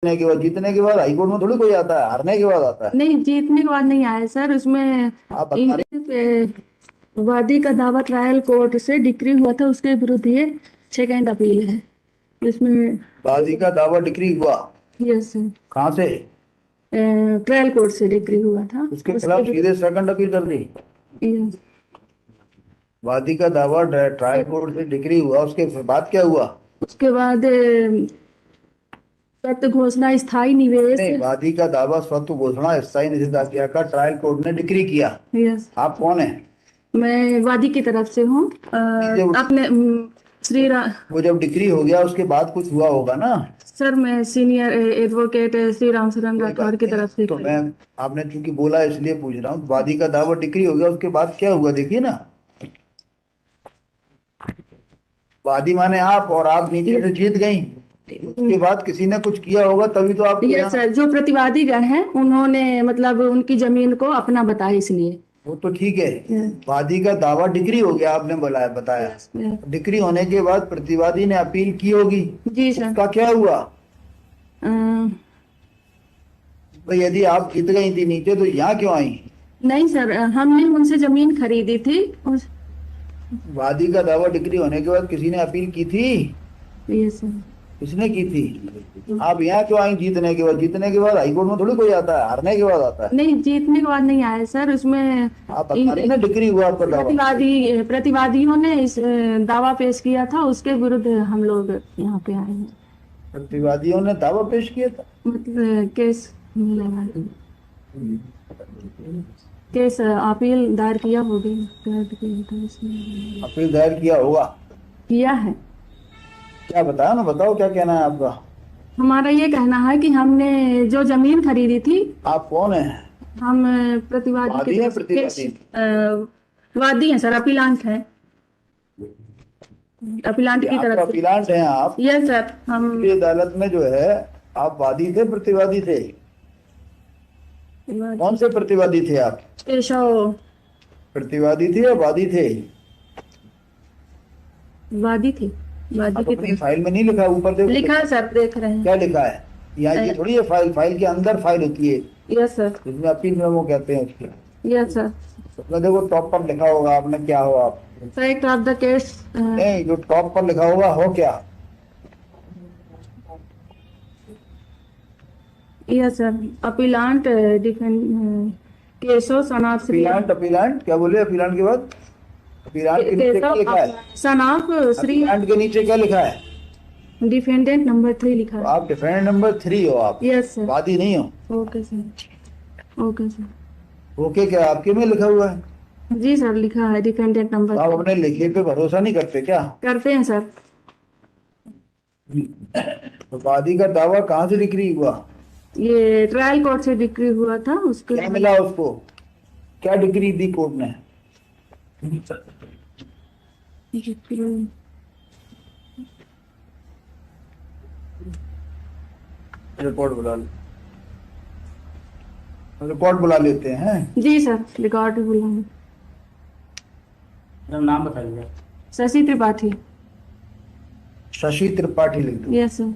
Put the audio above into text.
जीतने के बाद, जीतने के बाद हाईकोर्ट में थोड़ी कोई आता है, हारने के बाद आता है। नहीं, जीतने के बाद नहीं आया सर, उसमें आप बता रहे वादी का दावा ट्रायल कोर्ट से डिक्री हुआ था, उसके विरुद्ध ये सेकंड अपील है इसमें। वादी का दावा डिक्री हुआ यस सर, कहाँ से? ट्रायल कोर्ट से डिक्री हुआ था उसके खिलाफ सीधे सेकंड अपील कर दी। यस। वादी का दावा ट्रायल कोर्ट से डिक्री हुआ, उसके बाद क्या हुआ? उसके बाद सत्य घोषणा स्थायी निवेश। नहीं, वादी का दावा स्वतः घोषणा स्थायी निषेधाज्ञा का ट्रायल कोर्ट ने डिक्री किया। यस। आप कौन है? मैं वादी की तरफ से हूँ। अपने श्री राम। वो जब डिक्री हो गया उसके बाद कुछ हुआ होगा ना? सर मैं सीनियर एडवोकेट श्री राम शरण राठौर की तरफ से। तो मैं, आपने चूंकि बोला इसलिए पूछ रहा हूँ, वादी का दावा डिक्री हो गया उसके बाद क्या हुआ देखिए ना। वादी माने आप, और आप नीचे से जीत गई, उसके बाद किसी ने कुछ किया होगा तभी तो आप। यस सर, जो प्रतिवादी गण हैं उन्होंने मतलब उनकी जमीन को अपना बताया, इसलिए। वो तो ठीक है, वादी का दावा डिक्री हो गया आपने बताया। डिक्री होने के बाद प्रतिवादी ने अपील की होगी। जी सर। उसका क्या हुआ? अ, तो यदि आप जीत गई थी नीचे तो यहाँ क्यों आई? नहीं सर, हमने उनसे जमीन खरीदी थी। वादी का दावा डिक्री होने के बाद किसी ने अपील की थी? Yes sir. किसने की थी? आप यहाँ क्यों आई जीतने के बाद? जीतने के बाद हाईकोर्ट में थोड़ी कोई आता है, हारने के बाद आता है। नहीं, जीतने के बाद नहीं आया सर, उसमें आप बता रही ना डिक्री हुआ आपका दावा। प्रतिवादियों ने इस दावा पेश किया था, उसके विरुद्ध हम लोग यहाँ पे आए हैं। प्रतिवादियों ने दावा पेश किया था, मतलब केस अपील दायर किया होगी, अपील दायर किया होगा। किया है। क्या बताया ना, बताओ क्या कहना है आपका? हमारा ये कहना है कि हमने जो जमीन खरीदी थी। आप कौन है? हम प्रतिवादी वादी है, प्रतिवादी? वादी हैं सर, अपीलांट है, अपीलांट की तरफ से। अपीलांट हैं आप? Yes sir. हम अदालत में जो है, आप वादी थे प्रतिवादी थे? कौन से प्रतिवादी थे आप? केशव। प्रतिवादी थे या वादी थे? वादी थे। वादी की अपनी फाइल में नहीं लिखा? ऊपर देखो लिखा है सर, देख रहे हैं। क्या लिखा है? यहाँ ये थोड़ी है फाइल, फाइल के अंदर फाइल होती है। Yes sir. इसमें अपील मेमो कहते हैं उसके। Yes sir. उसमें देखो टॉप पर लिखा होगा आपने क्या हो आप। Fact of the case. नहीं, जो टॉप पर लिखा होगा हो क्या? Yes sir, appellant defend Keshav सनाफ श्री। अपीलांट, अपीलांट क्या बोले? अपीलांट के बाद अपीलांट के नीचे क्या लिखा है? सनाफ श्री। अपीलांट के नीचे क्या लिखा है? डिफेंडेंट नंबर 3 लिखा है। आप डिफेंडेंट नंबर 3 हो आप? Yes sir. वादी नहीं हो? Okay sir. Okay sir. Okay, क्या आपके में लिखा हुआ है? जी सर, लिखा है डिफेंडेंट नंबर। आप अपने लिखे पे भरोसा नहीं करते क्या? करते हैं सर। तो वादी का दावा कहाँ से डिक्री हुआ? ये ट्रायल कोर्ट से डिक्री हुआ था, उसके क्या मिला उसको? क्या डिक्री दी कोर्ट ने? रिपोर्ट बुला ले, रिपोर्ट बुला लेते हैं। जी सर, रिकॉर्ड बुलाएंगे। नाम बताइए। शशि त्रिपाठी। शशि त्रिपाठी लिख दो। Yes sir.